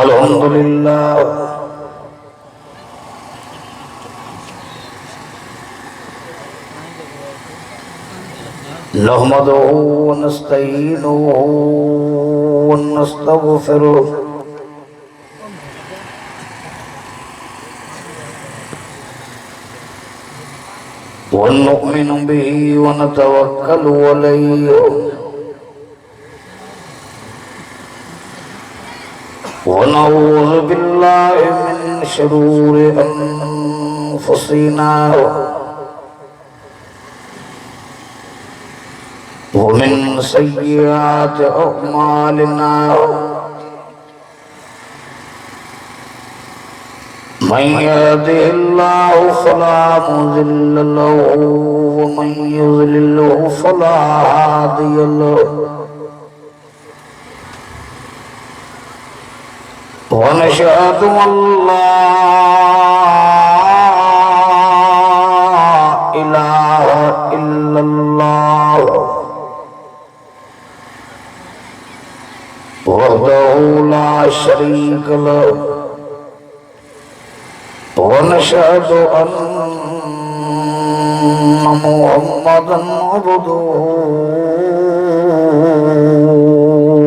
अल्हम्दुलिल्लाह नहमदुहु व नस्तईनुहु व नस्तगफिरुह व नु'मिनु बिही व नतवक्कलु अलैहि ونعوذ بالله من شرور أنفسنا ومن سيئات أعمالنا من يهده الله فلا مضل له ومن يضلل فلا هادي له ونشهد أن لا إله إلا الله وحده لا شريك له ونشهد أن محمدا عبده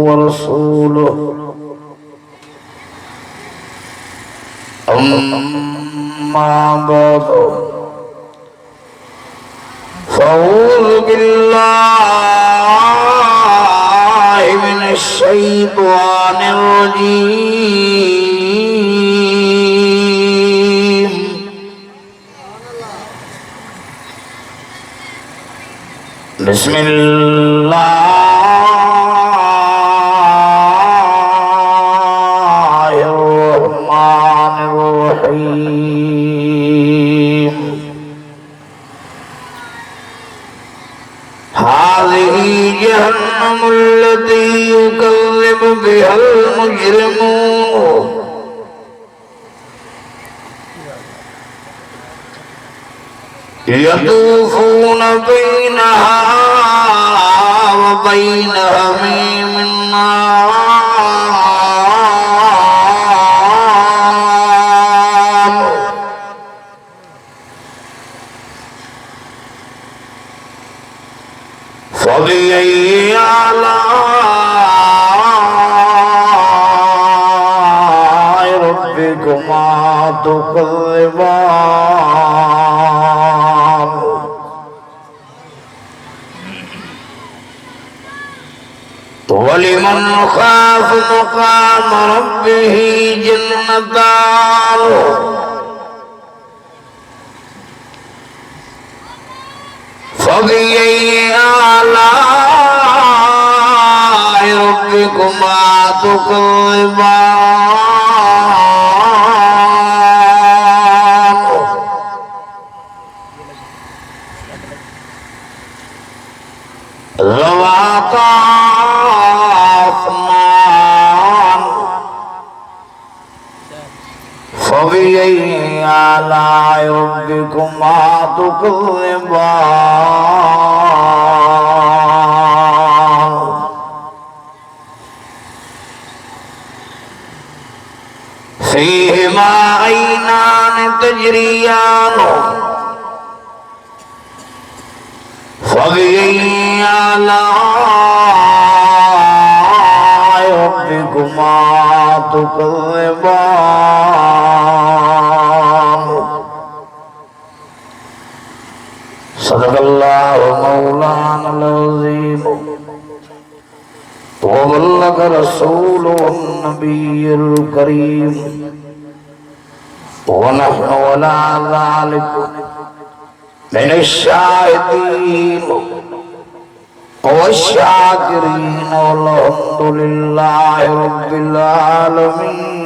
ورسوله أما بعد فأعوذ بالله من الشيطان الرجيم بسم الله هذه جهنم التي يكذب بها المجرمون يطوفون بينها وبين حميم النار فبأي آلاء ربكما تكذبان ولمن خاف مقام ربه جنتان فبأي آلاء ربكما تكذبان ذواتا أفنان فبأي آلاء ربكما تكذبان فيهما عينان تجريان فبأي آلاء ربكما تكذبان صدق الله مولانا العظيم وبلغ رسوله النبي الكريم ونحن على ذلك من الشاهدين والشاكرين والحمد لله رب العالمين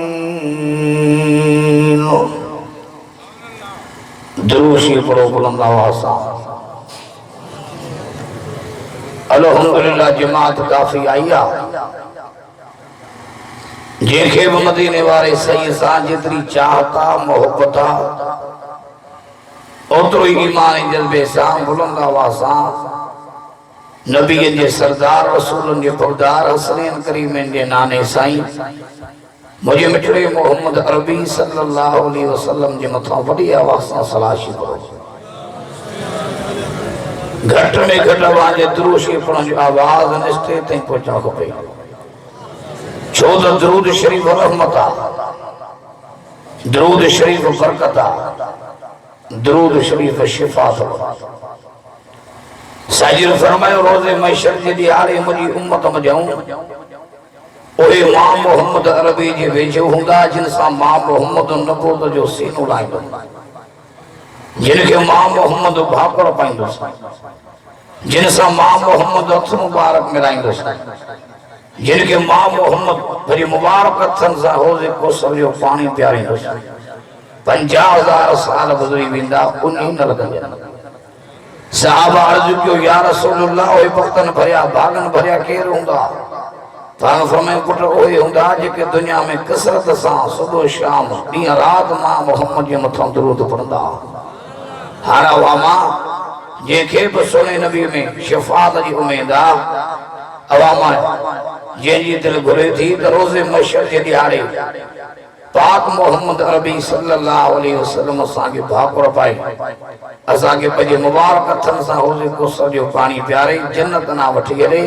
دروشی پڑھو بلند آواز الحمدللہ جماعت کافی آئیا جنکھے وہ مدینے وارے سیدان جتری چاہتا محبتا اترو ایمان جذبے سان بلند آوازاں نبی جے سردار رسول جے پردار حسنین کریم جے نانے سائیں मुझे मिठड़े मोहम्मद अरबी सल्लल्लाहु अलैहि वसल्लम जे मथा वडी आवाज़ सां सलाशी करो। घट में घट आवाज़ दुरूद शरीफ पढ़ण जो आवाज़ निस्ते ताईं पहुचण खपे। छो त दुरूद शरीफ रहमत आ, दुरूद शरीफ बरकत आ, दुरूद शरीफ शिफा अथव। साजिद फरमायो रोज़े महशर जे ॾियारे मुंहिंजी उम्मत मजाऊं ओहे मां मोहम्मद अरबी जे वेझो हूंदा जिन सां मां मोहम्मद नबूवत जो सीनो लाहींदो, जिन खे मां मोहम्मद भाकुर पाईंदुसि, जिन सां मां मोहम्मद हथ मुबारक मिलाईंदुसि, जिन खे मां मोहम्मद वरी मुबारक हथनि सां रोज़े कोसर जो पाणी पियारींदुसि। 50,000 साल गुज़री वेंदा उन न लॻंदा। सहाबा अर्ज़ कयो या रसूलल्लाह ओए बख्तन भरिया भागन भरिया केर हूंदा? तां फरमायो पुट ओए हूंदा जेके दुनिया में कसरत सां सुबह शाम ॾींहं रात मां मोहम्मद जे मथां दुरूद पढ़ंदा। हाणे उहा मां जंहिंखे बि सुहिणे नबी में शफ़ाअत जी उमेद आहे, उहा मां जंहिंजी दिलि घुरे थी त रोज़े महशर जे ॾियारे पाक मोहम्मद अरबी सल्लल्लाहु अलैहि वसल्लम असांखे भाकुर पाए असांखे पंहिंजे मुबारक हथनि सां रोज़े कोसर जो पाणी पियारे जन्नत ना वठी हले।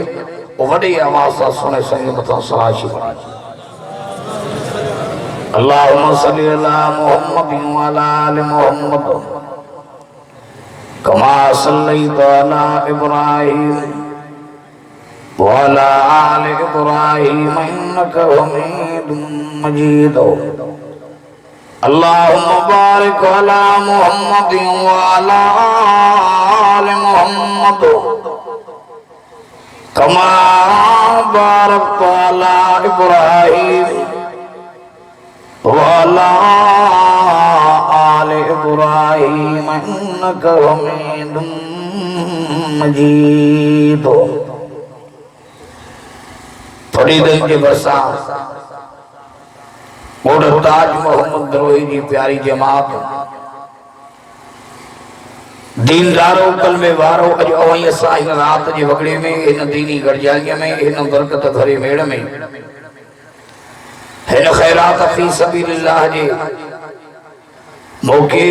वॾी आवाज़ सां सुणे संगे मथां सलाशी पढ़े। अल्लाहुम्मा सल्ली अला मुहम्मद व अला आलि मुहम्मद कमा सल्लैत अला इब्राहीम व अला आलि इब्राहीम इन्नका हमीदुम मजीद। अल्लाहुम्मा बारिक अला मुहम्मद व अला आलि मुहम्मद कमा बारकत अला इब्राहीम व अला आलि इब्राहीम इन्नका हमीदुम मजीद। थोड़ी देर के बरसा मोड़ ताज मोहम्मद दरोही जी प्यारी जमात दीनदारो कल में वारो अज अवई असां इन रात जे वगड़े में इन दीनी गड़जालीअ में इन बरकत भरे मेड़ में इन खैरात फी सबीलिल्लाह जे मौके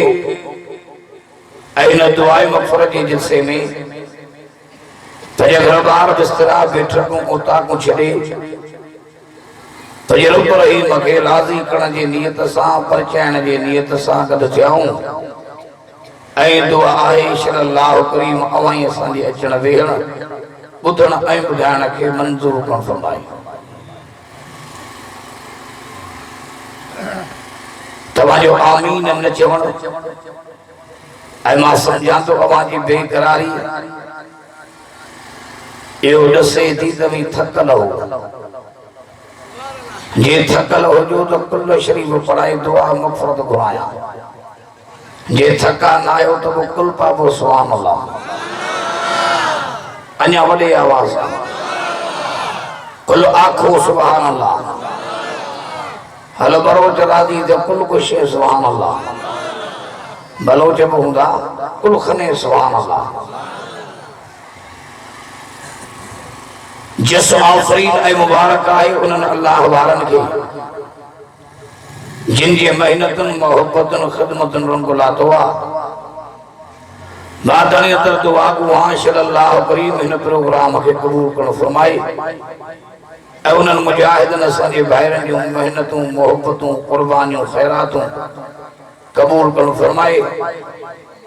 इन दुआए मग़फ़िरत जे जिलसे में पंहिंजे घर बार बिस्तरा बेठकूं उता को छॾे पंहिंजे रब रहीम खे राज़ी करण जी नियत सां परचाइण जी नियत सां गॾु थियाऊं। ऐं दुआ आहे शल्लाहु करीम अवाई असांजी अचण वेहण ॿुधण ऐं ॿुधाइण खे मंज़ूर करण फरमाए। तव्हांजो आमीन न चवण ऐं मां सम्झां थो अवांजी बेक़रारी इहो ॾसे थी त भई थकल हो। जे थकल हुजो त कुल शरीफ़ पढ़ाए दुआ मग़फ़िरत घुरायां। जे थका न आयो तो वो कुल पापो सुभान अल्लाह। अन्या वडे आवाज कुल आखो सुभान अल्लाह। हल बरोच राजी तो कुल कुछ सुभान अल्लाह। बलोच बहुंदा कुल खने सुभान अल्लाह। जिस आफरीन ऐ मुबारक आए उन्हनि अल्लाह वारन के जिन जी मेहनतन मोहब्बतन खिदमतन रंग लातो आ बादनी तर दुआ को सल्लल्लाहु करीम इन प्रोग्राम के कबूल कर फरमाए। ऐ उन्हनि मुजाहिदन असांजे भाइरनि जूं मेहनतूं मोहब्बतूं कुर्बानियूं खैरातूं कबूल कर फरमाए।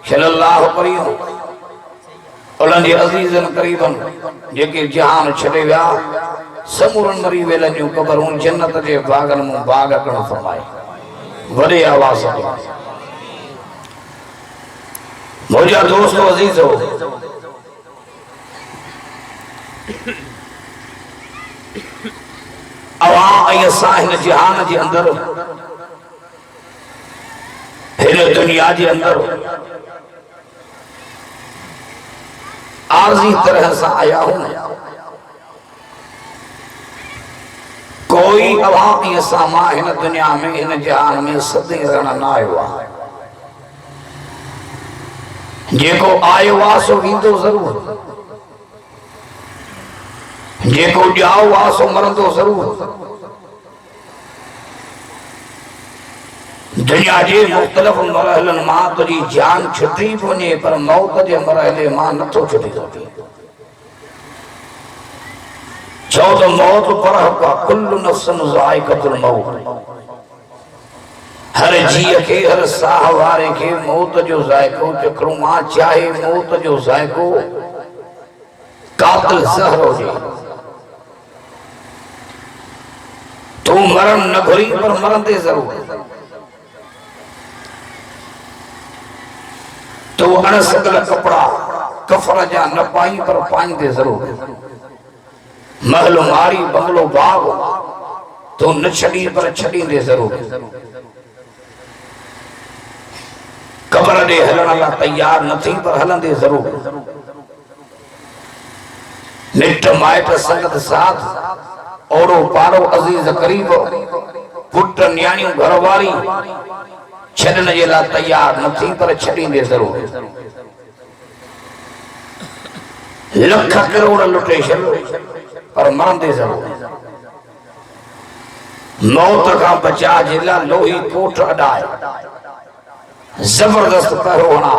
सल्लल्लाहु करीम उन्हनि अज़ीज़न करीबन जेके जहान छॾे विया समूरन मरी वेलनि जूं क़बरूं जन्नत जे बागन में बाग करण फरमाए। वॾे आवाज़ से मुझा दोस्तों अजीज हो अवां ऐं असां हिन जहान जे अंदर हिन दुनिया जे अंदर आर्जी तरह से आया हूं। कोई अवां ऐं असां मां हिन दुनिया में हिन जहान में सदी रहण न आयो आहे। जेको आयो आहे सो ईंदो ज़रूर, जेको ॼाओ आहे सो मरंदो ज़रूर। दुनिया के मुख्तलिफ मरहलन मां तुझी जान छुटी वञे पर मौत के मरहले मां नथो छुटी सघे। छो तो मौत पर हक़ कुल्लु नफ्सिन ज़ाइक़तुल मौत। हर जीअ के हर साह वारे के मौत जो ज़ाइक़ो चखणो मां चाहे मौत जो ज़ाइक़ो कातिल ज़हर हुजे। तू मरण न घुरी पर मरंदे जरूर। तो अणसकल कपड़ा कफर जा न पाई पर पाईंदे जरूर। महल मारी बंगलो बाग तो न छड़ी पर छड़ींदे जरूर। कबर दे हलण ला तैयार न थी पर हलंदे जरूर। मिट माइट संगत साथ ओरो पारो अजीज करीब पुट न्याणियों घरवारी छड़न जे ला तैयार न थी पर छड़ींदे जरूर। लख करोड़ लुटे छॾो पर मरंदे जरूर। मौत का बचा जे ला लोही कोठ अडाए जबरदस्त पहिरो हणा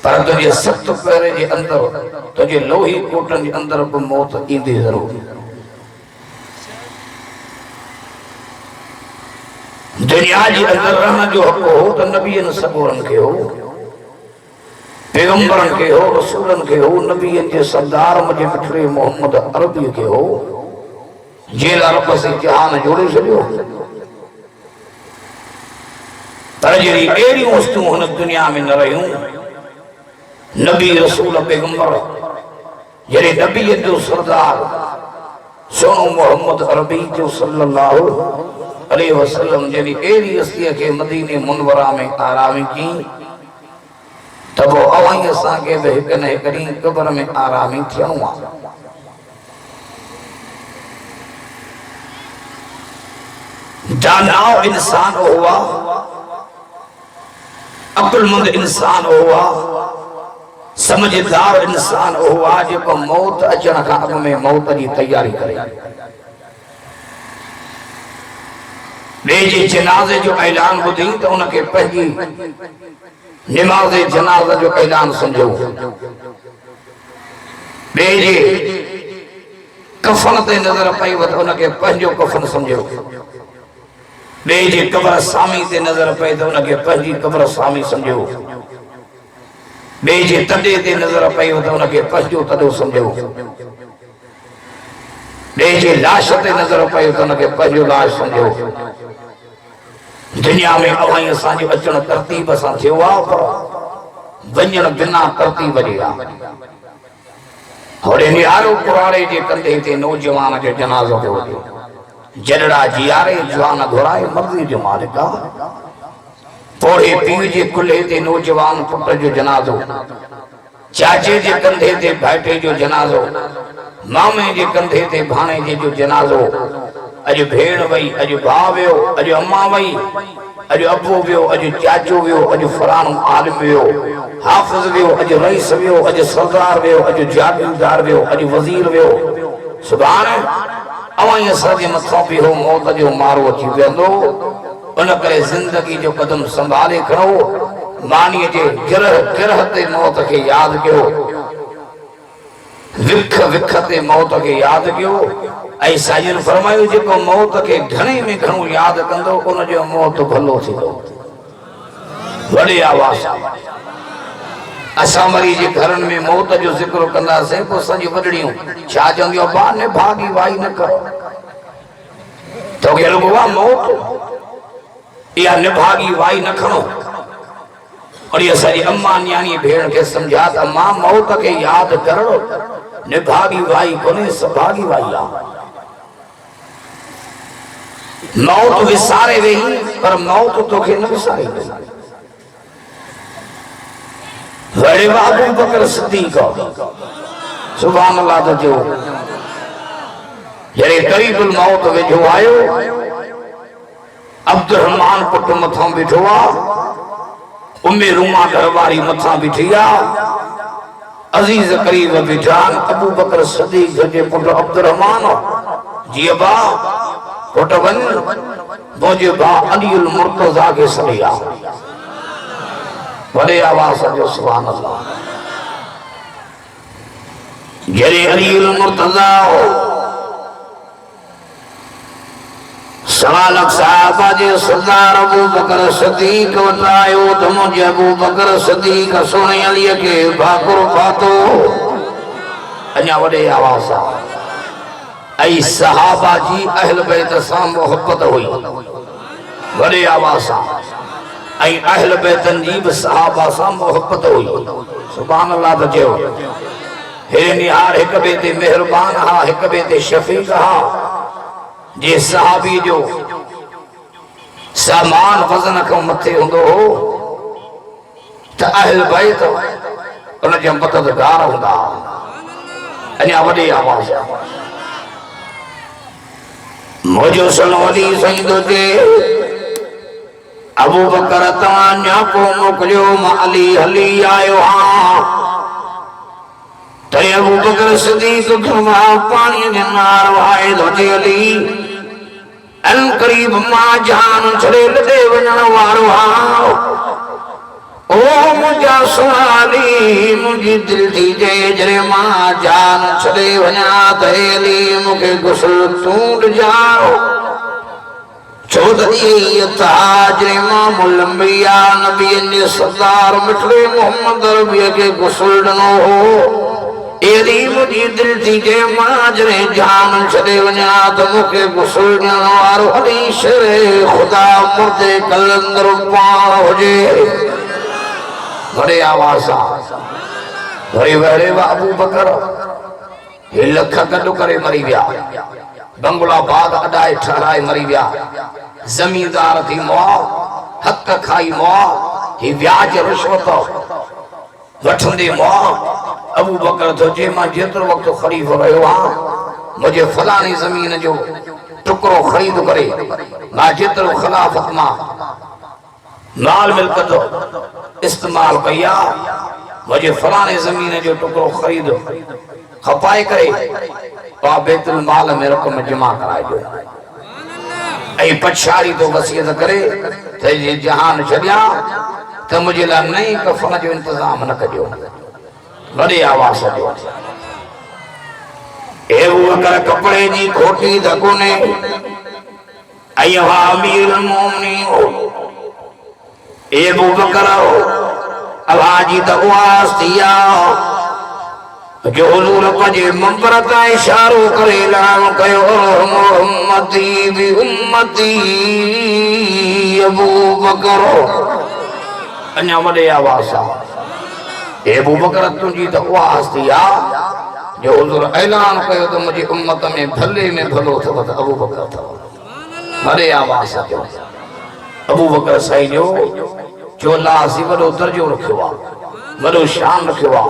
पर तुझे सख्त पहिरे जे अंदर तुझे लोही कोटन जे अंदर भी मौत ईंदी जरूर। दुनिया जे अंदर रहण जो हक़ हो तो नबियन सबूरन के हो, पैगंबरन के हो, रसूलन के हो, नबियन के सरदार मुझे मिठड़े मोहम्मद अरबी के हो जेला रब से जहान जोड़े छड़ियो। पर जड़ी एड़ी वस्तु हुन दुनिया में न रहियूं नबी रसूल पैगंबर जड़े नबी जो सरदार सोनो मोहम्मद अरबी जो सल्लल्लाहु अलैहि वसल्लम जड़ी एड़ी हस्ती के मदीने मुनवरा में आरामी की तब अवाई असा के बे एक न एक ॾींहुं कब्र में आरामी थियणो आहे। दानाओ इंसान हुआ, अक्लमंद इंसान हुआ, समझदार इंसान हुआ जो मौत अचण का अग में मौत की तैयारी करे। बेजे जनाजे जो ऐलान बुधी तो उनके पंहिंजी नमाज जनाजा जो ऐलान समझो। बेजे कफन ते नजर पई तो उनके पंहिंजो कफन समझो। बेजे कब्र सामी ते नजर पई तो उनके पंहिंजी कब्र सामी समझो। बेजे तडे ते नजर पई तो उनके पंहिंजो तडो समझो। बेजे लाश ते नजर पई तो उनके पंहिंजो लाश समझो। दुनिया में अवाई असांजो अचण तरतीब सां थियो आहे पर वञण बिना तरतीब जे आहे। होड़े निहारो पुराणे जे कंधे ते नौजवान जो जनाज़ो पियो जड़ड़ा जियारे जवान घुराए मर्ज़ी जो मालिक आहे। पोड़े पीउ जे कुल्हे ते नौजवान पुट जो जनाज़ो, चाचे जे कंधे ते भाइटे जो जनाज़ो, मामे जे कंधे ते भाणे जो जनाज़ो। अज भेण वई, अज भाउ वियो, अज अम्मा वई, अज अबू वियो, अज चाचो वियो, अज फलाणो आलिम वियो, हाफ़िज़ वियो, अज रईस वियो, अज सरदार वियो, अज जागीरदार वियो, अज वज़ीर वियो। सुभाणे अवाई असांजे मथां बि हो मौत जो मारो अची वेंदो। उन करे जिंदगी जो कदम संभाले खणो। मानीअ जे गिरह ते मौत के याद कयो, विख विख ते मौत के याद कयो। ऐं साईं फरमायो जेको मौत के घणे में घणो याद कंदो उन जो मौत भलो थींदो। वॾे आवाज़ असां वरी जे घरनि में मौत जो ज़िक्र कंदासीं पोइ असांजी वॾड़ियूं छा चवंदियूं बा निभागी वाई न कर तोखे लॻो आहे मौत इहा निभागी वाई न खणो। और ये सारी अम्मा न्याणी भेण के समझा त मां मौत के याद करो, निभागी वाई कोने सभागी वाई आ। मौत विसारे वेही पर मौत तोखे न विसारे। वड़े अबू बकर सिद्दीक़ सुभान अल्लाह तो जो जड़े करीबुल मौत वेझो आयो अब्दुर्रहमान पुट मथां बीठो आ, उम्मे रूमा घरवारी मथां बीठी आ, अजीज करीब बीठा अबू बकर सिद्दीक़ जे पुट अब्दुर्रहमान जी अबा कोटवन मुझे बा अलीउल मुर्तजा के सलिया बड़े आवाज जो सुभान अल्लाह जरे अलीउल मुर्तजा सवालक साहबा जे सरदार अबू बकर सदीक वटायो तो मुझे अबू बकर सदीक सोने अली के भाकुर फातो अन्या वडे आवाज आई सहाबा जी अहल बैत सा मोहब्बत हुई वडे आवाज आई अहल बैतन जी भी सहाबा सा मोहब्बत हुई सुभान अल्लाह तो जो हे निहार एक बेते मेहरबान हा एक बेते शफीक हा जे सहाबी जो सामान वजन को मथे हुंदो हो त अहल बैत उन जे मददगार हुंदा अन्या वडी आवाज मुझो सलोली सईदो जे अबू बकर तवान्या को मोकलियो माली हली आयो हा ते अबू बकर सदीक घुमा पानी जे नार वाए धोते अली अन करीब मां जान छड़े लदे वणन वारो हा ओ मुझा सुहाली मुझी दिल थी जे जरे मां जान छड़े वणा अली मुके गुस्ल तूं जाओ चौधरी ताज इमामुल अंबिया नबी ने सरदार मिठड़े मोहम्मद रबी के गुस्ल दनो हो एरी मुझी दिल थी जे मां जरे जान छड़े वणा तो मुके गुस्ल दनो वारो हली शेरे खुदा मुर्दे कलंदर पाण होजे बड़े आवाज बड़े बड़े अबू बकर हे लख कदो करे मरी गया बंगला बाग अडाए ठहराए मरी गया जमींदार थी मो हक खाई मो ही व्याज रिश्वत वठंदे मो अबू बकर तो जे मां जेतरो वक्त खरीद रहो हां मुझे फलानी जमीन जो टुकड़ो खरीद करे मां जेतरो खिलाफत मां माल मिलकत इस्तेमाल कया मुझे फलाने जमीन जो टुकड़ो खरीद खपाए करे पा बैतुल माल में रकम जमा कराए जो ऐ पछाड़ी तो वसीयत करे ते जे जहान छड़िया त मुझे ला नई कफन जो इंतजाम न कजो बड़ी आवाज जो ए वो अगर कपड़े जी खोटी धकोने अयो अमीर मोमिनीन ए अबू बकर आवाजी दवास दिया जो हुजूर पजे मंबर ता इशारो करे ऐलान कयो मोहम्मदी भी उम्मती अबू बकर अन्या वडे आवाज ए अबू बकर तुजी दवास दिया जो हुजूर ऐलान कयो तो मुझे उम्मत में भले में भलो थव त अबू बकर थव वडे आवाज जो अबू बकर सही जो अल्लाह सी वडो दर्जो रखियो आ वडो शान रखियो आ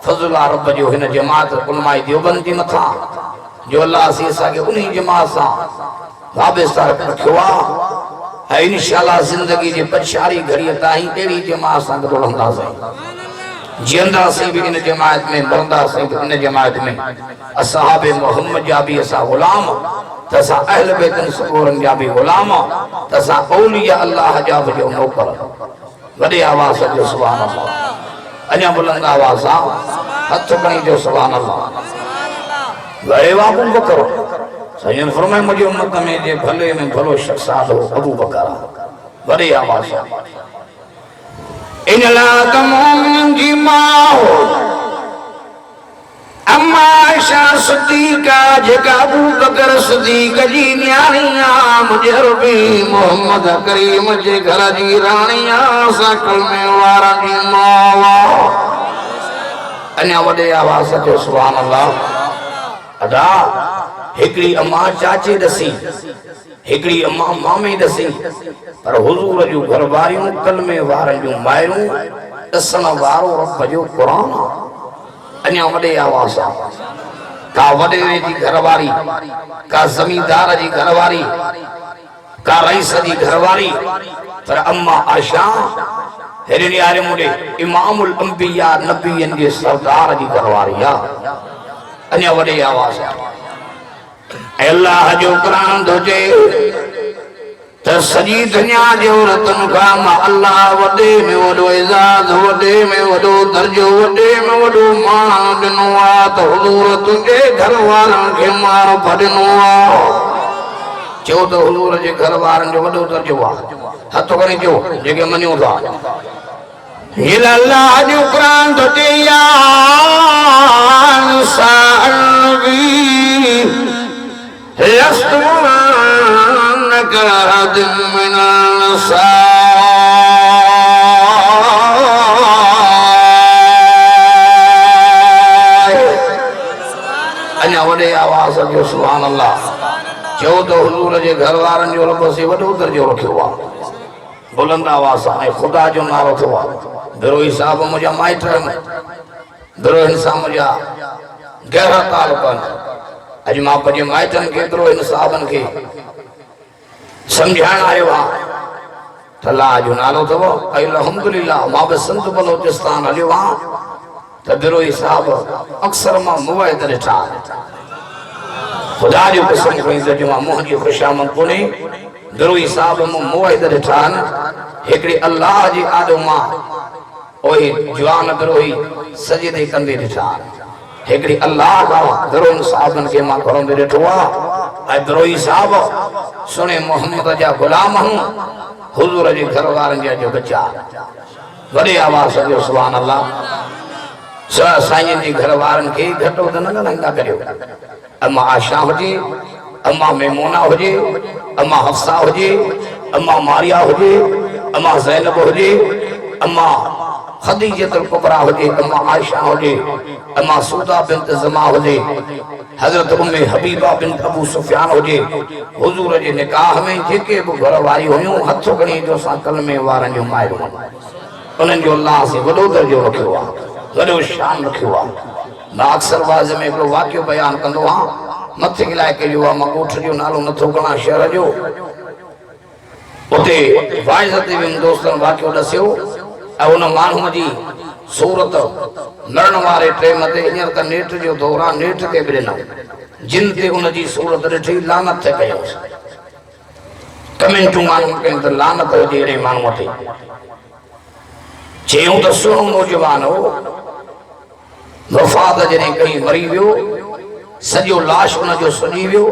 फजल रब जो हिन जमात उलमाए देवबंद जी मथा जो अल्लाह सी असांखे उन्हीं जमात सां वाबस्ता रखियो आ इंशाअल्लाह जिंदगी जे पछाड़ी घड़ीअ ताईं अहिड़ी जमात सां गॾु रहंदासीं जीअंदासीं भी इन जमात में मरंदासीं भी इन जमात में असहाबे मोहम्मद जा भी असां गुलाम तसा अहल बैतन सबूरन जा भी गुलाम तसा औलिया अल्लाह जा भी जो नौकर वडे आवाज जो सुभान अल्लाह अन्या बुलंद आवाज हथ खणी जो सुभान अल्लाह गए अबू बकर सैयद फरमाए मुझे उम्मत में जे भले में भलो शख्स हो अबू बकर वडे आवाज इन ला तमोमिन जी माओ अम्मा आयशा सिद्दीका जेका अबू बकर सिद्दीक जी न्याणिया मुझे रबी मोहम्मद करीम जे घर जी राणिया सकल में वारा जी मावा अन्या वडे आवाज जो सुभान अल्लाह अदा हिकड़ी अम्मा चाचे दसी हिकड़ी अम्मा मामे दसी पर हुजूर जो घरवारियों कलमे वारन जो मायरू दसन वारो रब जो कुरान अन्या वडे आवाज का वडे जी घरवारी का जमींदार जी घरवारी का रईस जी घरवारी पर अम्मा आयशा हेरे यारे मुडे इमामुल अंबिया नबियन के सरदार जी घरवारी आ अन्या वडे आवाज अल्लाह जो कुरान दोजे त सजी दुनिया जो रतन का अल्लाह वडे में वडो इजाज वडे में वडो दर्जो वडे में वडो मान दिनो आ त हुजूर तुझे घर वारन के मार पड़नो आ चो तो हुजूर जे घर वारन जो वडो दर्जो आ हथ करे जो जेके मनियो था ये अल्लाह जो कुरान दोजे या सालवी लस्तुनक हदम मिन अन्या वडे आवाज जो सुभान अल्लाह चो तो हुजूर जे घर वारन जो रब से वडो दर्जो रखियो आ बुलंद आवाज है खुदा जो नारो थो बिरोही साहब मुझा माइट बिरोही साहब मुझा गहरा तालुकन अज मां पंहिंजे माइटनि खे बिरोही साहबनि खे समझाइण आयो आहे त अल्लाह जो नालो अथव अल्हम्दुलिल्लाह मां बि संत बलोचिस्तान हलियो आहे त बिरोही साहब अक्सर मां मुवाइद ॾिठा खुदा जो कसम खणी त जो मां मुंहिंजी जी ख़ुशामद कोन्हे बिरोही साहब मूं मुवाइद ॾिठा आहिनि हिकिड़ी अल्लाह जी आॾो मां ओही जवान बिरोही सजदे कंदे ॾिठा हिकिड़ी अल्लाह का बिरोही साहबनि खे मां घरों में ॾिठो आहे ऐं बिरोही साहब सुणे मोहम्मद जा गुलाम हूं हुजूर जे घर वारनि जा जो बच्चा वॾे आवाज़ जो सुभान अल्लाह साईं जे घर वारनि खे घटि वधि न ॻाल्हाईंदा करियो अम्मा आशा हुजे अम्मा मेमूना हुजे अम्मा हफ्सा हुजे अम्मा मारिया हुजे अम्मा ज़ैनब हुजे अम्मा खदीजतुल कुबरा हुजे अम्मा आयशा हुजे अम्मा सूदा बिन्त ज़मा हुजे हजरत उम्मे हबीबा बिन्त अबू सुफियान हुजे हुजूर जे निकाह में जेके भी घर वारी हुयूं हथ खणी जो सा कलमे वारनि जो माइर उन्हनि जो अल्लाह से वॾो दर्जो रखियो आहे वॾो शान रखियो आहे मां अक्सर वाज़ में हिकिड़ो वाक़ियो बयान कंदो आहियां मथे इलाइक़े जो आहे मां ॻोठ जो नालो नथो खणा शहर जो उते वाइज़ ते बि दोस्तनि वाक़ियो ॾसियो ऐं उन माण्हूअ जी सूरत मरण वारे टाइम ते हींअर त नेट जो दौर आहे नेट ते बि ॾिनऊं जिन ते उन जी सूरत ॾिठी लानत ते कयूंसि कमेंटूं माण्हू कयूं त लानत हुजे अहिड़े माण्हूअ ते चयूं त सुहिणो नौजवान हो वफ़ात जॾहिं कई मरी वियो सॼो लाश उन जो सुञी वियो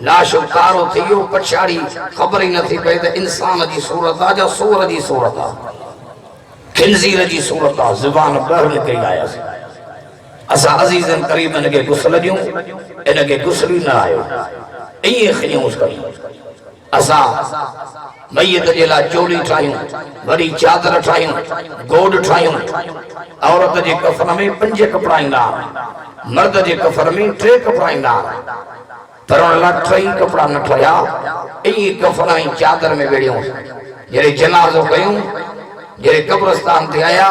लाश कारो थी वियो पछाड़ी ख़बर ई नथी पई त इंसान जी सूरत आहे या सूर जी सूरत आहे खिंज़ीर जी सूरत आहे ज़ुबान ॿाहिरि निकिरी आयासीं असां अज़ीज़नि क़रीबनि खे गुस्ल ॾियूं इनखे गुस्ल न आयो ईअं खणियूंसि कयूं असां मैयत जे लाइ चोली ठाहियूं वरी चादर ठाहियूं गोॾ ठाहियूं औरत जे कफन में 5 कपिड़ा ईंदा मर्द जे कफन में 3 कपिड़ा ईंदा पर उन लाइ 3 कपिड़ा न ठहिया ईअं कफन ऐं चादर में वेड़ियूं जॾहिं जनाज़ो कयूं जॾहिं कब्रस्तान ते आया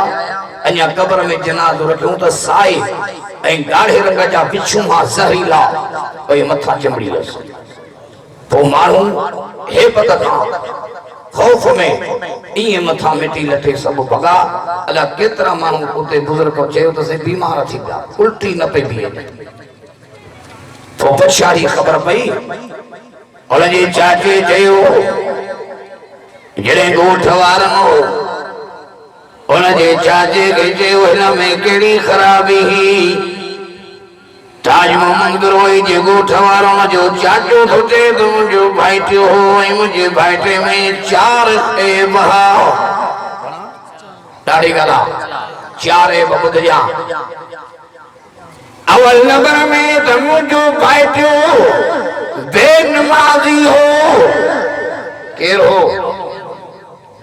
अञा कब्र में जनाज़ो रखियूं त साए ऐं ॻाढ़े रंग जा बिच्छू मां ज़हरीला उहे मथा चिंबड़ी वियसि पोइ माण्हू हेबत खां खौफ में ईअं मथा मिटी लथे सभु भॻा अलाए केतिरा माण्हू उते बुज़ुर्ग चयो त से बीमार थी विया उल्टी न पई बीहे पोइ पछाड़ी ख़बर पई उनजे चाचे चयो जॾहिं ॻोठ वारनि हो उनजे चाचे खे चयो हिन में कहिड़ी ख़राबी हुई ताज मोहम्मद बिरोही जे ॻोठ वारो जो चाचो थो चए त मुंहिंजो भाइटियो हो ऐं मुंहिंजे भाइटे में 4 ऐब हुआ ॾाढी ॻाल्हि आहे 4 ऐब ॿुधजां अवल नंबर में त मुंहिंजो भाइटियो बेनमाज़ी हो केरु हो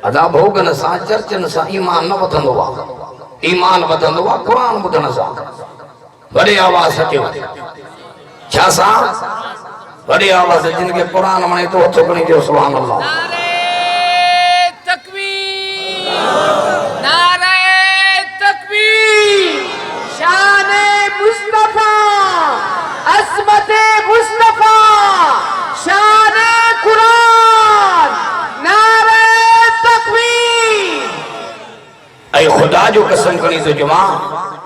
अदा भोगन सां चर्चन सां ईमान न वधंदो आहे ईमान वधंदो आहे क़ुरान ॿुधण सां वॾे आवाज़ अचो छा सां वॾे आवाज़ जिनके क़ुरान वणे तो हथ खणी जो सुभान अल्लाह नारे तकबीर नारे तकबीर शान मुस्तफा असमत मुस्तफा शान कुरान नारे तकबीर ऐ खुदा जो कसम खणी तो जमा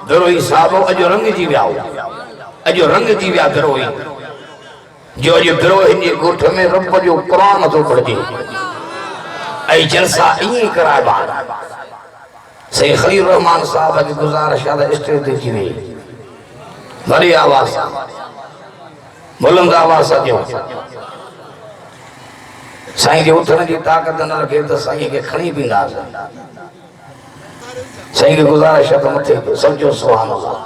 बिरोही साहब अॼु रंग जी विया अॼु रंग जी विया बिरोही जो अॼु बिरो हिन ॻोठ में रब जो क़ुरान थो पढ़जे ऐं जलसा ईअं कराइबा सही खलील रहमान साहब की गुजारिश आहे स्टेज ते अची वई वॾी आवाज़ बुलंद आवाज़ सां चयो साईं जे उथण जी ताक़त न रखे त साईं खे खणी पींदासीं साईं खे गुजारिश आहे त मथे सम्झो सुभान अल्लाह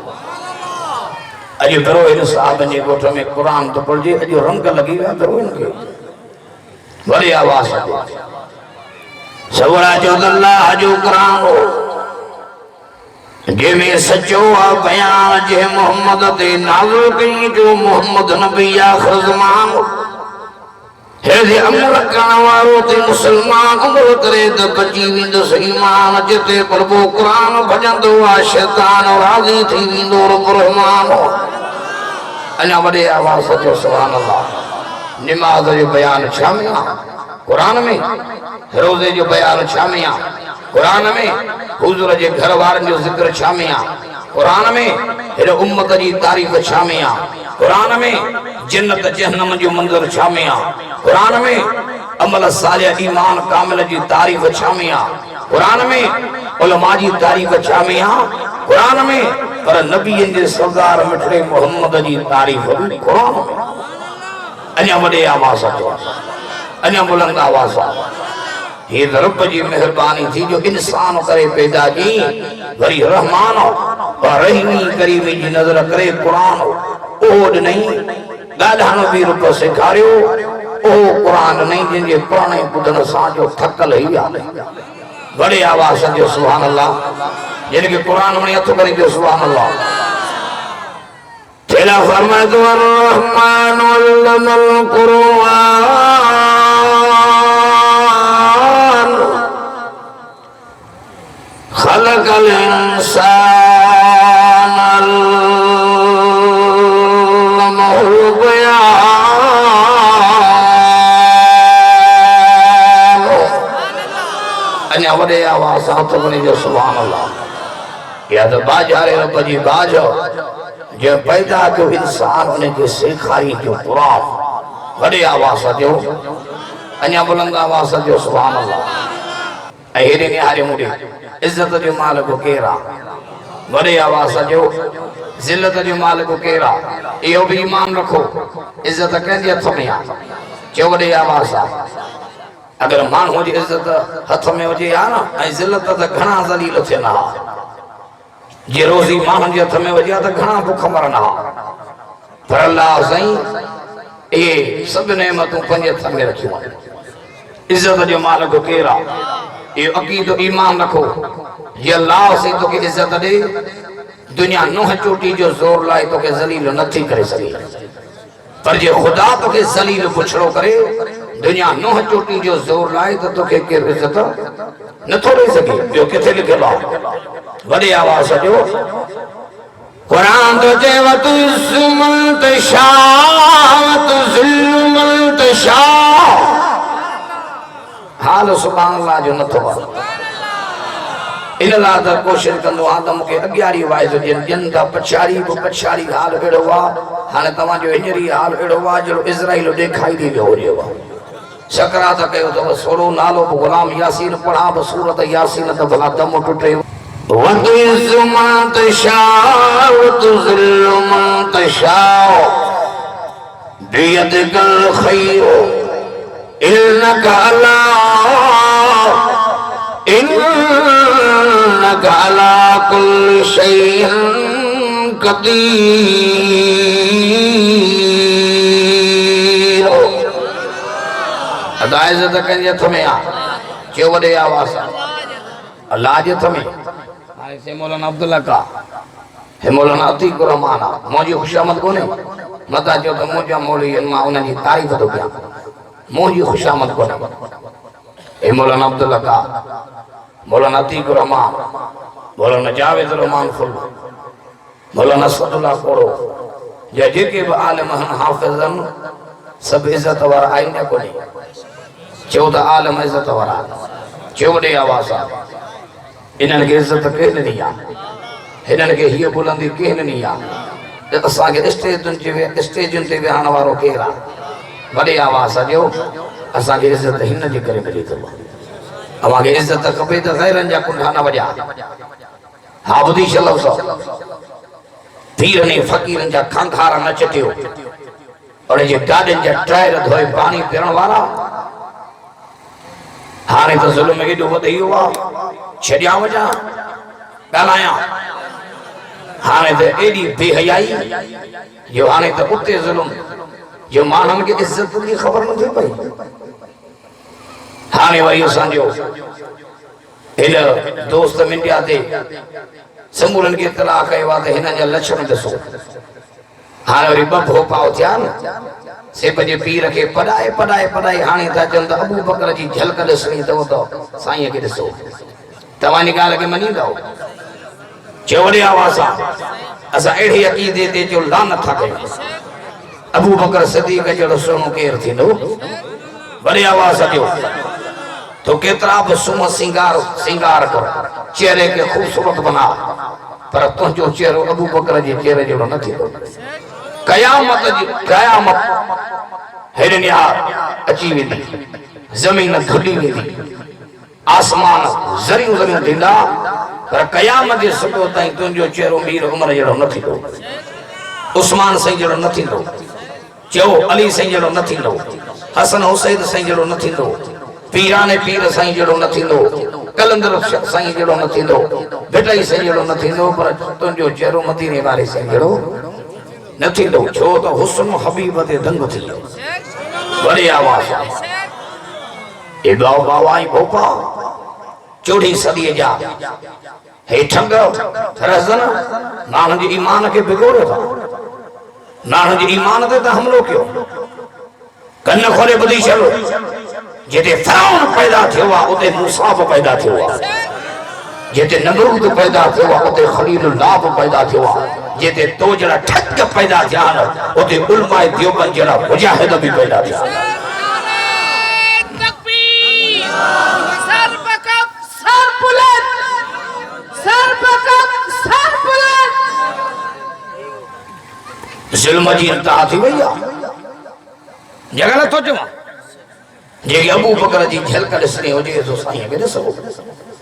अॼु बिरो हिन साहब जे ॻोठ में क़ुरान थो पढ़जे अॼु रंग लॻी विया बिरो हिन खे वॾी आवाज़ सां सवरा जो अल्लाह जो क़ुरान हो जंहिंमें सचो आहे बयान जे मोहम्मद ते नाज़िल कई जो मोहम्मद नबी आख़िर ज़मान हेॾे अमल करण वारो ते मुस्लमान अमल करे त बची वेंदुसि ईमान जिते प्रभु क़ुरान भॼंदो आहे शैतान राज़ी थी वेंदो रब रहमान अञा वॾे आवाज़ सां सुभान अल्लाह निमाज़ जो बयान छा में आहे क़ुरान में रोज़े जो बयान छा में आहे क़ुरान में हुज़ूर जे घर वारनि जो ज़िक्र छा में आहे क़ुरान में हेॾे उम्मत जी तारीफ़ छा में आहे क़ुरान में जन्नत जहन्नम जो मंज़र छा में आहे क़ुरान में अमल सालिह ईमान कामिल जी तारीफ़ छा में आहे क़ुरान में उलमा जी तारीफ़ छा में आहे क़ुरान में पर नबीअनि जे सरदार मिठड़े मोहम्मद जी तारीफ़ बि क़ुरान में अञा वॾे आवाज़ सां चयो अञा बुलंद आवाज़ सां ये रब जी मेहरबानी थी जो इंसान करे पैदा की वरी रहमान और रहीमी करीमी जी नजर करे कुरान ओड नहीं गाढ़ान भी रुप सेखारियो ओ कुरान नहीं जिनके पुराने बुधन सा जो थकल ही आले बड़े आवाज से जो सुभान अल्लाह जिनके कुरान में हथ करे जो सुभान अल्लाह तेरा फरमाए तो रहमान अल्लमल कुरान खलकल इंसान अल्लमहुल बयान अन्या वडे आवाज सां तो बने जो सुभान अल्लाह या तो बाजारे रब जी बाज जो पैदा जो इंसान उनके सेखारी जो कुरान वडे आवाज सां जो अन्या बुलंद आवाज सां जो सुभान अल्लाह ऐं हेॾे निहारे मुड़े इज्जत जो मालिक केरा वडे आवाज सां जो ज़िल्लत जो मालिक केरा इहो भी ईमान रखो इज्जत कंहिंजे हथ में आहे चयो वडे आवाज सां अगर माण्हू जी इज्जत हथ में हुजे हा न ऐं ज़िल्लत त घणा ज़लील थियनि हा जे रोज़ी माण्हुनि जे हथ में हुजे त घणा बुख मरनि हा पर अल्लाह साईं इहे सभु नेमतूं पंहिंजे हथ में रखियूं आहिनि इज्जत जो मालिक केरु आहे इहो अक़ीदो ईमान रखो ये अल्लाह से तोखे इज्जत दे दुनिया नूह चोटी जो ज़ोर लाए तोखे ज़लील नथी करे सघे पर जे खुदा तोखे ज़लील पुछड़ो करे दुनिया नूह चोटी जो ज़ोर लाए तो तोखे केरु इज्जत नथो ॾेई सघे ॿियो किथे लिखियलु आहे वॾी आवाज़ सां चयो कुरान तो चेव तुज़्ज़ु मन तशाअ तुज़िल्लु मन तशाअ हाल सुभान अल्लाह जो नथो आहे इन लाइ त कोशिशि कंदो आदम खे अॻियारी वाइज ॾियनि था पछाड़ी बि पछाड़ी हाल अहिड़ो आहे हाणे तव्हांजो हींअर हाल अहिड़ो आहे जो इज़राइल ॾेखारी ॾेई वियो हुजेव सकरात कयो अथव सोरो नालो बि ग़ुलाम यासीन पढ़ा बि सूरत यासीन त भला दम टुटे वतुइज़्ज़ु मन तशाअ वतुज़िल्लु मन तशाअ बियदिकल ख़ैर इन्नका अला कुल्लि शैइन क़दीर अदा इज़्ज़त कंहिंजे हथ में आहे चयो वॾे आवाज़ सां अल्लाह जे हथ में हाणे से मौलाना अब्दुल्ला का हे मौलाना अतीक रहमान आहे मुंहिंजी ख़ुशामद कोन्हे मता चयो त मुंहिंजा मौलवी मां उन्हनि जी तारीफ़ थो कयां मुंहिंजी ख़ुशामद कोन्हे हे मौलाना अब्दुल्ला का मौलाना अतीक रहमान मौलाना जावेद रहमान फुल मौलाना सदुल्ला कोड़ो या जेके भी आलिम हाफिज़ सब इज्जत वारा आहिनि कोन्हे चयो त आलिम इज्जत वारा चयो वॾे आवाज़ सां इन्हनि खे इज्जत केरु ॾिनी आहे हिननि खे हीअ बुलंदी केरु ॾिनी आहे त असांखे स्टेजुनि ते विहण वारो केरु आहे वॾे आवाज़ जो असांखे इज़त हिन जे करे मिली अथव अवांखे इज़त खपे त ग़ैरनि जा कुंडा न वॼा हा ॿुधी छॾो पीरनि फ़क़ीरनि जा खंखार न चटियो और जे गाॾियुनि जा टायर धोए पाणी पीअण वारा हाणे त ज़ुल्म एॾो वधी वियो आहे छॾिया वञा ॻाल्हायां हाणे त एॾी बेहयाई जो हाणे त उते ज़ुल्म जो माण्हुनि खे इज़त जी ख़बर नथी पई हाणे वरी असांजो हिन दोस्त मिंडिया ते समूरनि खे इतला कयो आहे त हिन जा लक्षण ॾिसो हाणे वरी ॿ भोपाव थिया न सेब जे पीर खे पढ़ाए पढ़ाए पढ़ाए हाणे था चवनि त अबू बकर जी झलक ॾिसणी अथव त साईं खे ॾिसो तव्हां जी ॻाल्हि खे मञींदव चयो वॾे आवाज़ सां असां अहिड़े अक़ीदे ते जो लानत था कयूं अबू बकर सिद्दीक़ जहिड़ो सुहिणो केरु थींदो वॾे आवाज़ ॾियो तो केतिरा बि सुम सिंगार कर चेहरे खे ख़ूबसूरत बना पर तुंहिंजो चेहरो अबू बकर जे चेहरे जहिड़ो न थींदो क़यामत हेॾे निहार अची वेंदी ज़मीन धुली वेंदी आसमान ज़रियूं ज़रियूं थींदा पर क़यामत जे सुबुह ताईं तुंहिंजो चेहरो मीर उमर जहिड़ो न थींदो उस्मान साईं जहिड़ो न थींदो चयो अली साईं जहिड़ो न थींदो हसन हुसैन साईं जहिड़ो न थींदो पीराने पीर साईं जहिड़ो न थींदो कलंदर साईं जहिड़ो न थींदो भिटाई साईं जहिड़ो न थींदो पर तुंहिंजो चेहरो मदीने वारे साईं जहिड़ो न थींदो छो त हुस्न हबीब ते दंग थी वियो वॾे आवाज़ ए बावाई भोपा चोॾहीं सदीअ जा हे ठग रज़न माण्हुनि जे ईमान खे बिगोड़ियो था माण्हुनि जे ईमान ते त हमलो कयो कन खोले ॿुधी छॾो जिते फ़िरौन पैदा थियो आहे उते मूसा बि पैदा थियो आहे जिते नमरूद पैदा थियो आहे उते खलीलुल्लाह बि पैदा थियो आहे जिते तो जहिड़ा ठग पैदा थिया आहिनि उते उलमाए देवबंद जहिड़ा मुजाहिद बि पैदा थिया ज़ुल्म जी इंतहा थी वई आहे जॻह नथो चवां जेके अबू बकर जी झलक ॾिसणी हुजे तो साईं खे ॾिसो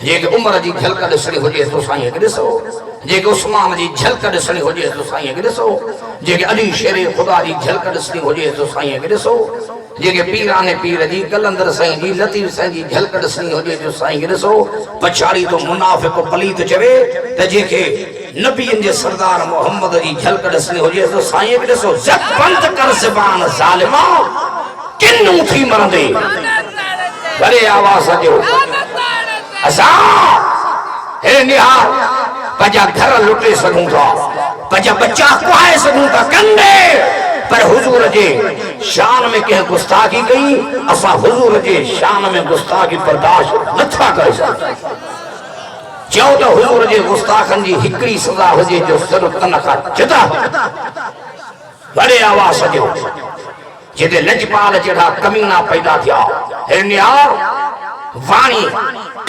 जेके उमर जी झलक ॾिसणी हुजे तो साईं खे ॾिसो जेके उस्मान जी झलक ॾिसणी हुजे तो साईं खे ॾिसो जेके अली शेर खुदा जी झलक ॾिसणी हुजे तो साईं खे ॾिसो जेके पीराने पीर जी कलंदर साईं जी लतीफ़ साईं जी झलक ॾिसणी हुजे तो साईं खे ॾिसो पछाड़ी तो मुनाफ़िक़ पलीत चवे त जेके नबियनि जे सरदार मोहम्मद जी झलक ॾिसणी हुजे तो साईं खे ॾिसो ज़ब बंद कर ज़बान ज़ालिमा किन्नू थी मरंदे वॾे आवाज़ जो असां हे निहार पंहिंजा घर लुटे सघूं था पंहिंजा बच्चा कुहाए सघूं था कंदे पर हुजूर जे शान में कंहिं गुस्ताखी कई असां हुजूर जे शान में गुस्ताखी बर्दाश्त नथा करे सघूं चयो त हुजूर जे गुस्ताखनि जी हिकिड़ी सज़ा हुजे जो सिर तन खां जुदा वॾे आवाज़ जो जिते लजपाल जहिड़ा कमीना पैदा थिया हे निहार वाणी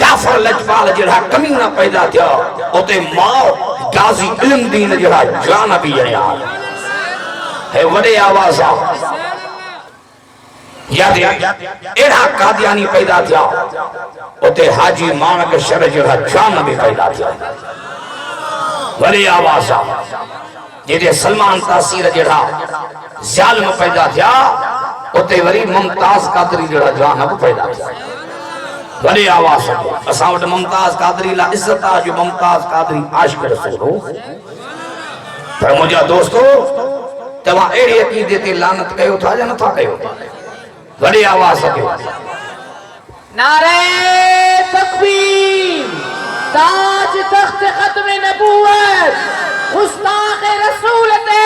काफर लजपाल जहिड़ा कमीना पैदा थिया उते मां गाज़ी इल्म दीन जहिड़ा जान बि जणिया हे वॾे आवाज़ यादि अहिड़ा कादियानी पैदा थिया उते हाजी माणक शर जहिड़ा जान बि पैदा थिया वॾे आवाज़ जिते सलमान तासीर जहिड़ा ज़ालिम पैदा थिया उते वरी मुमताज़ कादरी जहिड़ा जान बि पैदा थिया वॾे आवाज़ असां वटि मुमताज़ कादरी लाइ इज़त आहे जो मुमताज़ कादरी आशिक़ रसूल हो पर मुंहिंजा दोस्तो तव्हां अहिड़े अक़ीदे ते लानत कयो था या नथा कयो वॾे आवाज़ कयो नारे तकबीर ताज तख्त खत्म नबूवत गुस्ताख रसूल ते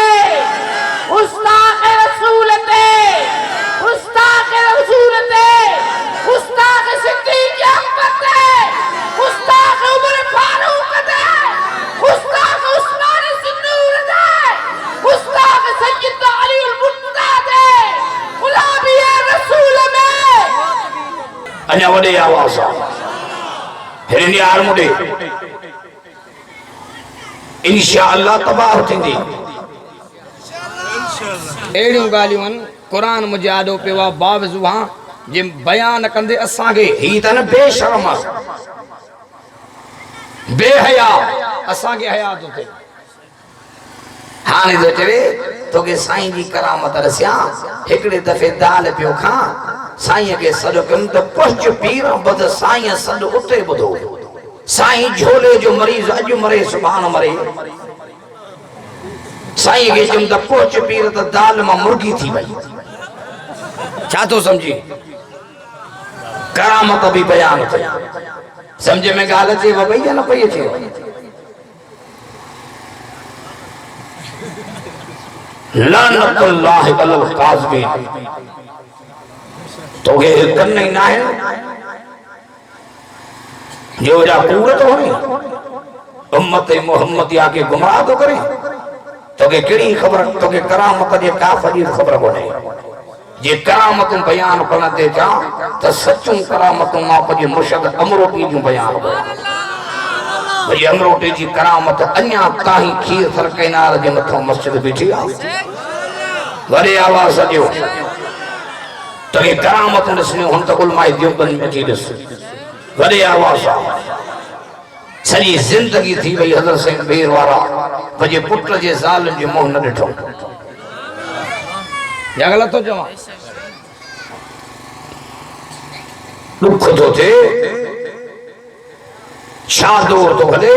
गुस्ताख रसूल ते गुस्ताख रसूल ते गुस्ताख सिद्दीक़ अकबर ते गुस्ताख उमर फारूक ते गुस्ताख उस्मान सिन्नूर ते गुस्ताख सय्यद अली अल मुर्तज़ा ते गुलाबी रसूल में अञा वॾे आवाज़ हिन यार मुडे इंशाअल्लाह तबाह थींदी अहिड़ियूं ॻाल्हियूं आहिनि कुरान मुझे आडो पियो आहे बावज़ वहां जे बयान कंदे असांखे ही त न बेशर्म बेहया असांखे हया थो थिए हाणे तो चवे तोखे साईं जी करामत रसिया हिकिड़े दफ़े दाल पियो खां साईं खे सॾु कयुमि त पहुच पीर बद साईं सॾु उते ॿुधो साईं झोले जो मरीज़ अॼु मरे सुभाणे मरे साईं खे चयुमि त पहुच पीर त दाल मां मुर्गी थी वई छा थो समझी करामत भी बयान थी समझ में ॻाल्हि अचे पई या न पई अचे लानतुल्लाहि अलल काज़िबीन तोखे कन ही ना है जो जा पूरत होई उम्मत मोहम्मद या के गुमराह तो करे तोखे केड़ी खबर तोखे करामत जे काफ़ जी खबर कोने जे करामतूं बयान करण ते चा त सचूं करामतूं मां पंहिंजे मुर्शिद अमरोटी जूं बयान भई अमरोटी जी करामत अञा ताईं खीर सरकैनार जे मथां मस्जिद बीठी आहे वॾे आवाज़ ॾियो त हे करामत ॾिसणियूं हुन त उलमाए देवबंद में अची ॾिस वॾे आवाज़ सॼी ज़िंदगी थी वई हज़रत सिंह बेर वारा पंहिंजे पुट जे ज़ालुनि जो मुंहुं न ॾिठो या ग़लति थो चवां दुख थो थिए छा दौर तो हले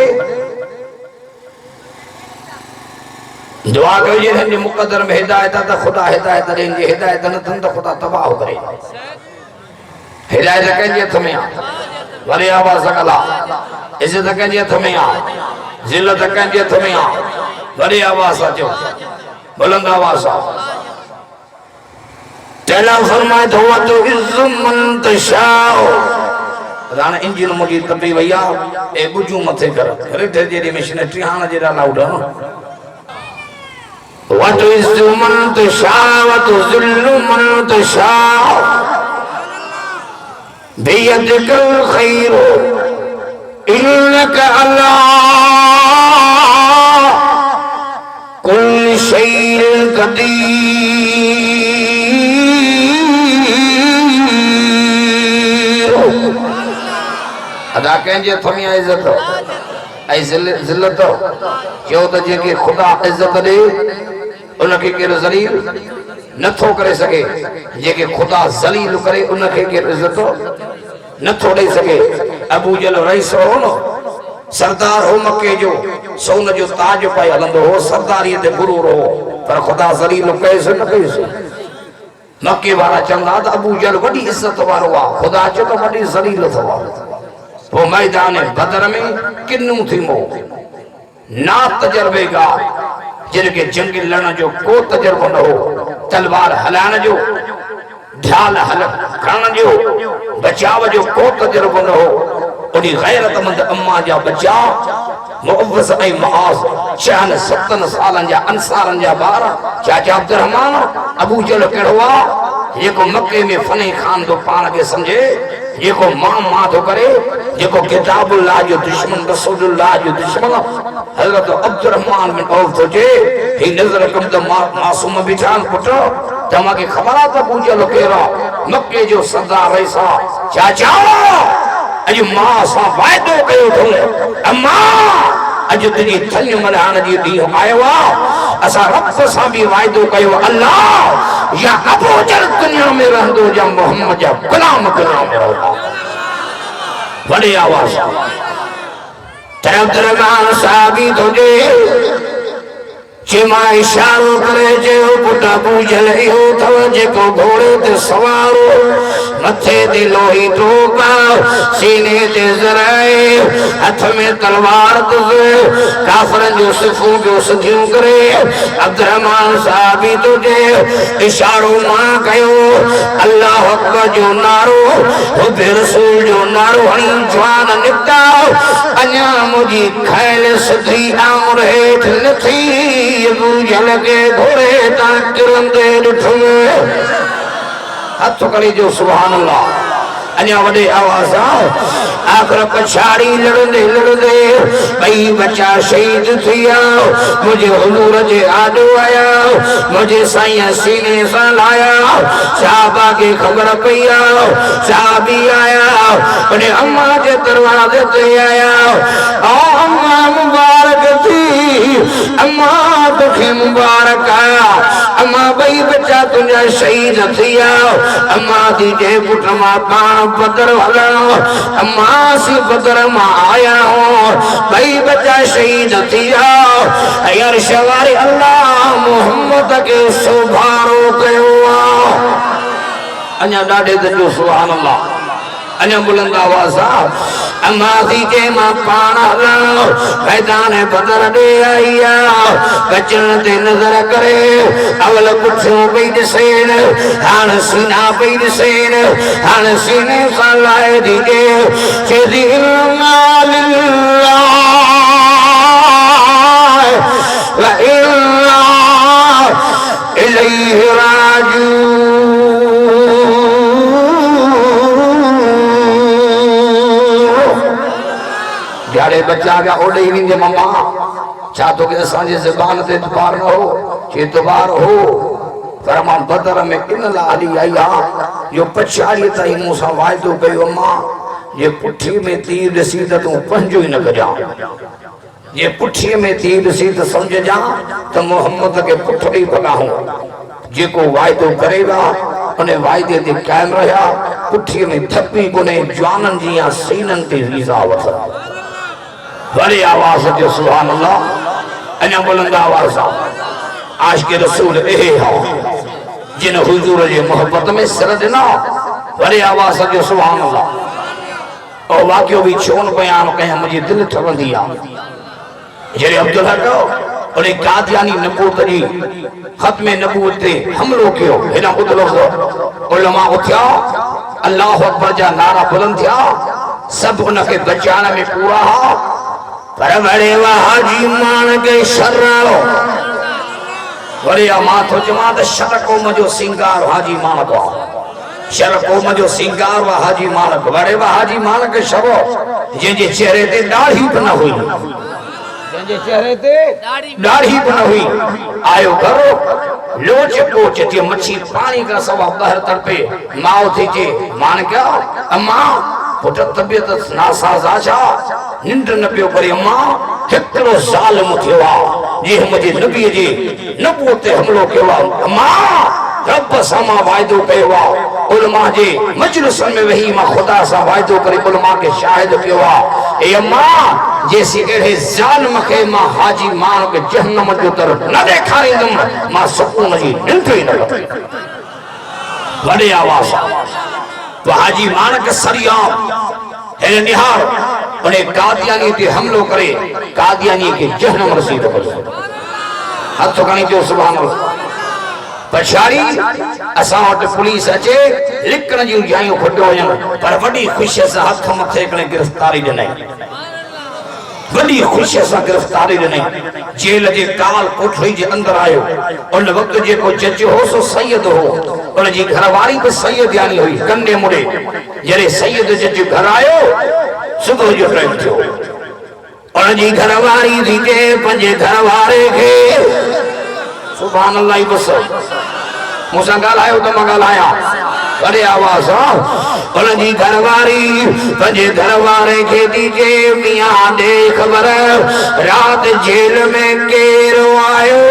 दुआ करिए हिन जे मुक़द्दर में हिदायत त खुदा हिदायत ॾे जे हिदायत न थन त खुदा तबाह करे हिदायत कंहिंजे हथ में आहे वॾे आवाज़ सां ॻाल्हि इज़त कंहिंजे हथ में आहे ज़िलत कंहिंजे हथ में आहे वॾे आवाज़ सां चओ बुलंद आवाज़ सां तैला फरमाए तो वतो इज़्ज़ु मन तशाओ राण इंजन मुझी तपी वया ए बुजू मथे कर रिठे जेडी मशीनरी हाण जेड़ा लाउड वतो इज़्ज़ु मन तशाओ वतो ज़िल्लु मन तशाओ बियदिकल खैरु इन्नका अला कुल शैइन कदीर अदा कंहिंजे हथ में इज़त ऐं ज़िलत चयो त जेके खुदा इज़त ॾे उनखे केरु ज़लील नथो करे सघे जेके खुदा ज़लील करे उनखे केरु इज़त नथो ॾेई सघे अबू जहल रईस हो न सरदार हो मके जो सोन जो ताज पाए हलंदो हो सरदारीअ ते गुरूर हो पर खुदा ज़लील कयसि न कयसि मके वारा चवंदा त अबू जहल वॾी इज़त वारो आहे खुदा चयो त वॾी ज़लील अथव वो मैदान बदर में किन्नू थी मो ना तजर्बेगार जिनके जंग लड़न जो को तजर्बो न हो तलवार हलाने जो ढाल हल खणन जो बचाव जो को तजर्बो न हो उनी गैरतमंद अम्मा जा बचा मुअव्वस ऐं मुआज़ 67 सालन जा अंसारन जा बार चाचा अब्दुर्रहमान अबू जहल कहिड़ो आहे जेको मक्के में फने खान दो पाण खे समझे जेको मां थो करे जेको किताबुल्लाह जो दुश्मन रसूलुल्लाह जो दुश्मन हजरत अब्दुर्रहमान बिन औफ थो जे ही नज़र कम त मासूम बिठान पुट तव्हांखे ख़बर आहे त अबू जहल केरु आहे मक्के जो सरदार रईसा चाचा अॼु मां सां वाइदो कयो अथऊं अम्मा अॼु तुंहिंजी थञ मल्हाइण जी ॾींहुं आयो आहे असां रब सां बि वाइदो कयो अल्लाह या अबू जहल दुनिया में रहंदो या मोहम्मद जा गुलाम दुनिया में रहंदा वॾी आवाज़ त अब्दुर्रहमान साहबी तुंहिंजे चेमा इशारो करे चयो पुट अबू जहल इहो अथव जेको घोड़े ते सवारो मथे ते लोही टोपा सीने ते ज़राए हथ में तलवार काफरन जो सिफूं जो सदियूं करे अब्दुर्रहमान साहबी तुझे इशारो मां कयो अल्लाह अकबर जो नारो हुबे रसूल जो नारो हणी जवान निकता अञा मुझी खैल सिधी आमर हेठ नथी अबू जहल के घोड़े तां किरंदे ॾिठुमि हथ कड़ी जो सुभान अल्लाह अञा वॾे आवाज़ आख़िर पछाड़ी लड़ंदे लड़ंदे ॿई बचा शहीद थी विया मुंहिंजे हुज़ूर जे आॾो आया मुंहिंजे साईं सीने सां लाया साहबा खे ख़बर पई साहबी आया उन अम्मा जे दरवाज़े ते आया अम्मा मुबारक थी अम्मा तोखे मुबारक अम्मा ॿई बचा तुंहिंजा शहीद थी विया अम्मा दी जे पुट मां पाण बदर हलणो अम्मा सी बदर मां आया हो ॿई बचा शहीद थी विया अर्श वारे अल्लाह मोहम्मद के सुभारो कयो अञा ॾाढे दर्जो सुभान अल्लाह अञा बुलंद आवाज़ अम्मा थी के मां पाण हलणो मैदान बदर ॾे आई बचन ते नज़र करे अवल पुठियों पई ॾिसेन हाणे सीना पई ॾिसेन हाणे सीने सां लाए थी के चेदी इलैहि राजिऊं जाड़े बच्चा गया ओडे ही विंदे मम्मा छा तो के असांजे ज़बान ते तुबार न हो चे तुबार हो फरमान बदर में इन लाली आई जो पछाड़ी ताई मूंसा वायदो कयो अम्मा ये पुठी में तीर ॾिसी त तूं पंहिंजो ई न कजां ये पुठी में तीर ॾिसी त समझ जा त मोहम्मद के पुठ ॾेई भॻाऊं जेको वायदो करेगा उन वायदे ते कायम रहिया पुठी में थपी कोने जवानन जी या सीनन ते वीज़ा वठ बड़ी आवाज जो सुभान अल्लाह अञा बुलंद आवाज आशिक़ रसूल ए हो जिन हुजूर जे मोहब्बत में सिर ॾिना बड़ी आवाज जो सुभान अल्लाह और वाक़ियो भी छोन बयान कया मुझे दिल ठवंदी जड़े अब्दुल्ला को उन्हें कादियानी नबूत जी खत्म नबूत ते हमलो कियो हेना बुदलो उलमा उठिया अल्लाह अकबर जा नारा बुलंद थिया सब उनके बचाने में पूरा पर बड़े हाजी मान के शर्रो बड़े माथो जमात शर को मजो सिंगार हाजी मान को शर को मजो सिंगार व हाजी मान को बड़े हाजी मान के शरो जे चेहरे ते दाढ़ी भी न हुई जे चेहरे ते दाढ़ी भी न हुई आयो करो लोच पोच जे मच्छी पानी का सवा बहर तड़पे माओ थी जे मान क्या अम्मा पुट तबियत नासाज आशा निंड न पियो करे अम्मा हिकड़ो ज़ालिम थियो जे मुझे नबी जी नबूत ते हमलो कयो अम्मा रब सां मां वायदो कयो उलमा जे मजलिस में वही मां खुदा सां वायदो करे उलमा के शाहिद कयो ए अम्मा जैसी एड़े ज़ालिम के मां हाजी मान के जहन्नम जो तरफ न देखारींदुमि मां सुकून जी निंड ही न लथी बड़ी आवाज तो हाजी मान के सरियाम है निहार उन्हें कादियानी ते हमलो करे कादियानी के जहन्नम रसीद करे हथ खणी जो सुभान अल्लाह पछाड़ी असां वटि पुलिस अचे लिकण जी जायूं खटो वञनि पर वॾी ख़ुशीअ सां हथ मथे करे गिरफ़्तारी ॾिनई वॾी ख़ुशीअ सां गिरफ़्तारी ॾिनई जेल जे काल कोठड़ी जे अंदर आयो उन वक्त जेको जज हो सो सैयद हो उन जी घरवारी भी सैयद यानी हुई कंडे मुड़े जरे सैयद जज घर आयो सुबह जो टाइम थियो उन जी घरवारी थी के पंजे घरवारे के सुभान अल्लाह बस मूंसां ॻाल्हायो त मां ॻाल्हायां बड़े आवाज़ उनजी घरवारी पंजे घरवारे के दीजे मियां दे खबर रात जेल में केर आयो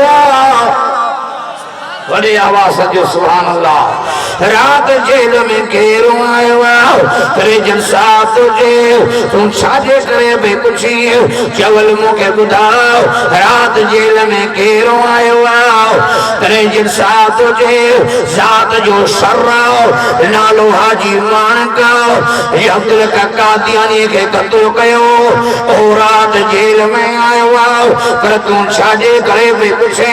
बड़े आवाज़ जो सुभान अल्लाह रात जेल में केर आयो तेरे जलसा तुझे तू छाजे करे बे कुछी चवल मुके बुधाओ रात जेल में केर आयो तेरे जलसा तुझे जात जो शर्राओ नालो हाजी मान का ये अब्दुल का कादियानी के कत्ल कयो ओ रात जेल में आयो पर तू छाजे करे बे कुछे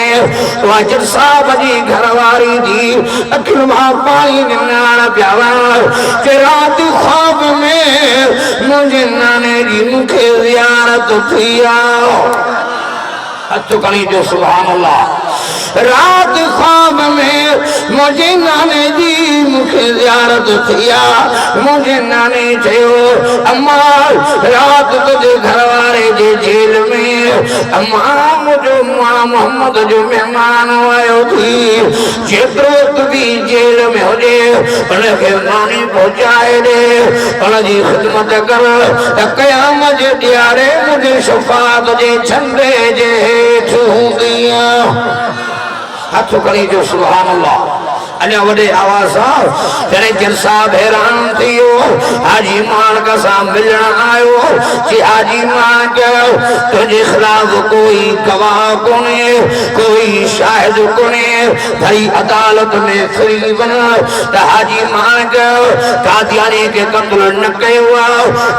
तो जलसा बजी घरवारी दी अखिल पाई नाना प्यावा के रात ख्वाब में मुझे नाने जी मुखे ज़ियारत थी हथ कणी जो सुभान अल्लाह रात ख्वाब में मुझे नाने जी मुखे ज़ियारत थिया मुझे नाने चयो अम्मा रात तुझे घर वारे जे जेल में अम्मा मुझो मां मोहम्मद जो मेहमान आयो थी जेतिरो वक्त भी जेल में हुजे उनखे मानी पहुचाए दे उनजी ख़िदमत कर त क़यामत जे ॾियारे मुझे शफ़ाअत जे झंडे जे हेठि हूंदी हथ खणी जो सुभान अल्लाह अने वडे आवाज सां जने जलसा हैरान थियो हाजी मालिक सां मिलण आयो कि हाजी मालिक तुझे खिलाफ कोई गवाह कोने कोई शाहिद कोने भई अदालत में फिरी वञ त हाजी मालिक कादियानी के कत्ल न कयो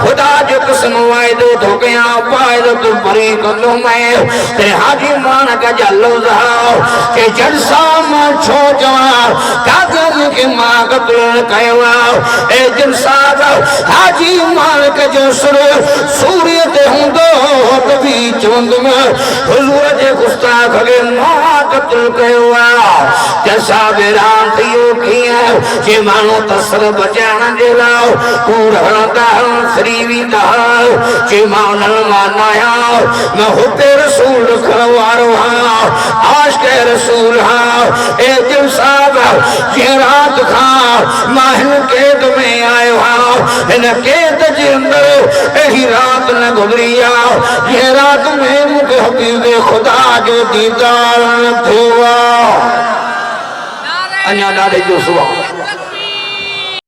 खुदा जो कसम वाइदो तो कया पाइदो तो बरी कंदो मैं ते हाजी मालिक जा लफ्ज़ के जलसा में छो जवान कागज के मां कत्ल कयो ए जलसा हाजी मालिक जो सुर सूर्य ते हुंदो त भी चवंदम हुजूर जे गुस्ताख के मां कत्ल कयो जलसा हैरान थियो कीअं जे माण्हू तसर बचाइण जे लाइ कूड़ हणंदा फ्री वेंदा जे मां उन्हनि मां न आहियां मैं हुते रसूल रखण वारो आहियां आशिक़ रसूल आहियां ए जलसा जे रात खां मां हिन कैद में आयो आहियां हिन कैद जे अंदर अहिड़ी रात न गुज़री आहे जे रात में मूंखे हबीब ख़ुदा जो दीदार न थियो आहे अञा ॾाढे जो सुभाउ